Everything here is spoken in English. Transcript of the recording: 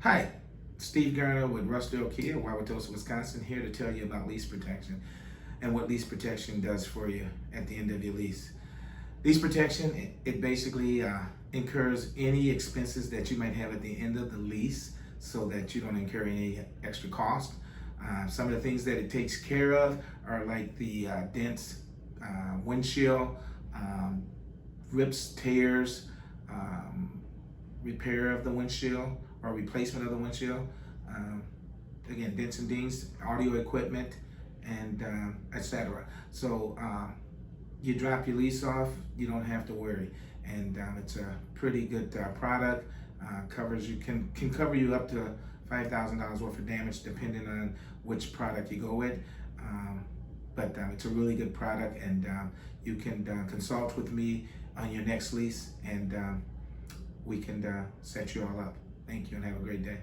Hi, Steve Garner with Russ Darrow, Wauwatosa, Wisconsin, here to tell you about lease protection and what lease protection does for you at the end of your lease. Lease protection, it basically incurs any expenses that you might have at the end of the lease so that you don't incur any extra cost. Some of the things that it takes care of are like the dents, windshield, rips, tears, repair of the windshield or replacement of the windshield. Again, dents and dings, audio equipment, and etc. So you drop your lease off, you don't have to worry, and it's a pretty good product. Covers you can cover you up to $5,000 worth of damage depending on which product you go with. But it's a really good product, and you can consult with me on your next lease, and we can set you all up. Thank you and have a great day.